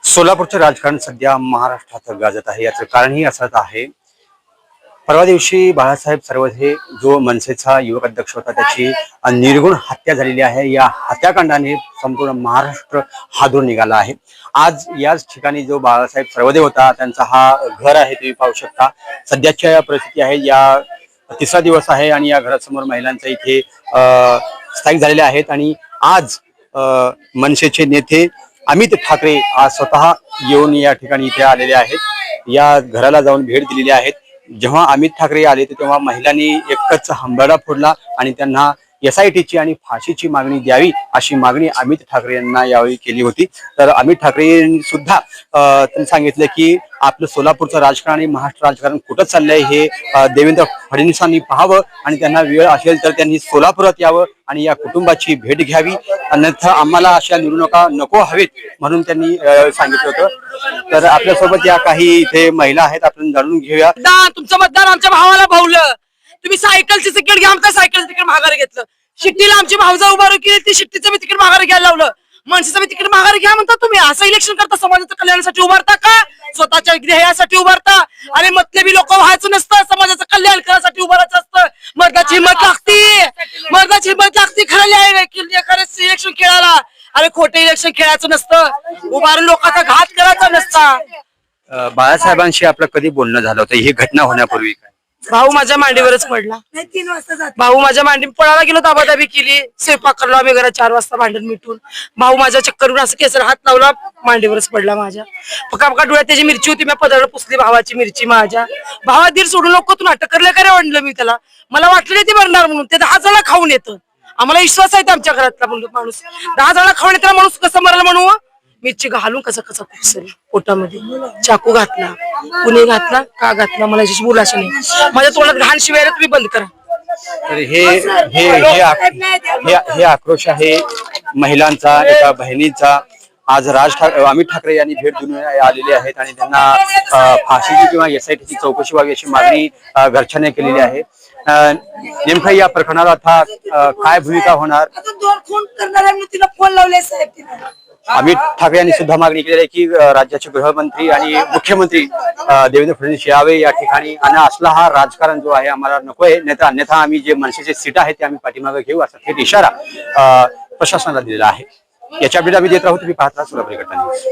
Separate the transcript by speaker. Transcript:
Speaker 1: सोलापूरचे राजकारण सध्या महाराष्ट्रात गाजत आहे। याचं कारणही असंच आहे, परवा दिवशी बाळासाहेब सर्वधे जो मनसेचा युवक अध्यक्ष होता त्याची निर्गुण हत्या झालेली आहे। या हत्याकांडाने संपूर्ण महाराष्ट्र हादरून निघाला आहे। आज याच ठिकाणी जो बाळासाहेब सर्वधे होता त्यांचा हा घर आहे, तुम्ही पाहू शकता। सध्याच्या या परिस्थिती आहे, या तिसरा दिवस आहे आणि या घरासमोर महिलांचा इथे स्थायिक झालेले आहेत। आणि आज मनसेचे नेते अमित ठाकरे आज स्वतः येऊन या ठिकाणी इथे आलेले आहेत, या घराला जाऊन भेट दिलेली आहेत। जेव्हा अमित ठाकरे आले तेव्हा महिलांनी एकच हंबरडा फोडला आणि त्यांना SITची आणि फाशीची मागणी द्यावी अशी मागणी अमित ठाकरे यांना यावेळी केली होती। तर अमित ठाकरे यांनी सुद्धा त्यांनी सांगितलं की आपलं सोलापूरचं राजकारण आणि महाराष्ट्र राजकारण कुठं चाललंय हे देवेंद्र फडणवीसांनी पाहावं आणि त्यांना वेळ असेल तर त्यांनी सोलापुरात यावं आणि या कुटुंबाची भेट घ्यावी, अन्यथा आम्हाला अशा निवडणुका नको हवेत म्हणून त्यांनी सांगितलं होतं। तर आपल्यासोबत या काही इथे महिला आहेत, आपण जाणून घेऊया।
Speaker 2: तुमचं मतदान आमच्या भावाला भावलं, तुम्ही सायकलची तिकीट घ्या म्हणता, सायकलचं तिकीट माघारी घेतलं। शिट्टीला आमची भावजा उभारू केली, ती शिट्टीचं मी तिकीट माघारी घ्यायला लावलं। मनसेचं मी तिकीट माघारी घ्या म्हणता, तुम्ही असं इलेक्शन करता? समाजाच्या कल्याणासाठी उभारता का स्वतःच्या ध्येयासाठी उभारता? आणि मतलबी लोक व्हायचं नसतं, समाजाचं कल्याण करण्यासाठी उभारायचं असतं। मर्दाची हिंमत लागती, मर्दाची हिंमत लागती खरं इलेक्शन खेळायला। अरे खोटे इलेक्शन खेळायचं नसतं, उभारून लोकांचा घात करायचा नसता।
Speaker 1: बाळासाहेबांशी आपलं कधी बोलणं झालं होतं ही घटना होण्यापूर्वी? काय
Speaker 2: भाऊ माझ्या मांडीवरच पडला, 3 वाजता भाऊ माझ्या मांडी पळायला गेलो, दाबादाबी केली, स्वयंपाक करलो आम्ही घरात 4 वाजता भांडण मिटून। भाऊ माझ्या चक्करून असं केसर हात लावला, मांडीवरच पडला माझ्या। पकापका डोळ्यात त्याची मिरची होती, मी पदर पुसली भावाची मिरची माझ्या। भावा दीर सोडू नको, तू नाटक करले काय म्हणलं मी त्याला, मला वाटलं नाही ते मरणार म्हणून। ते 10 जण खाऊन येतं, आम्हाला विश्वास आहे आमच्या घरातला माणूस 10 जण खाऊन येतो माणूस कसं मरल म्हणू। मिरची घालून कसं कसं खुपसेल पोटामध्ये, चाकू घातला, कुणी घातला का घातला मला याच्याशी बोलायचं नाही। माझ्या तोंडात घाण शिवायला तुम्ही बंद करा।
Speaker 1: तर हे आक्रोश आहे महिलांचा, एका बहिणीचा। आज अमित ठाकरे यांनी भेट देऊन आलेले आहेत आणि त्यांना फाशीची किंवा SITची चौकशी व्हावी अशी मागणी घरच्यांनी केलेली आहे। नेमकं या प्रकरणाला आता काय भूमिका होणार?
Speaker 2: 2 खून करणाऱ्यांनी तिला फोन लावले साहेब। तिला
Speaker 1: अमित ठाकरे यांनी सुद्धा मागणी केली आहे की राज्याचे गृहमंत्री आणि मुख्यमंत्री देवेंद्र फडणवीस यावे या ठिकाणी, आणि असला हा राजकारण जो आहे आम्हाला नको आहे, अन्यथा आम्ही जे मनसेचे सीट आहे ते आम्ही पाठीमागे घेऊ असा थेट इशारा प्रशासनाला दिलेला आहे। याच्या अपडेट आम्ही देत राहू, तुम्ही पाहता सोलापूर घटना न्यूज।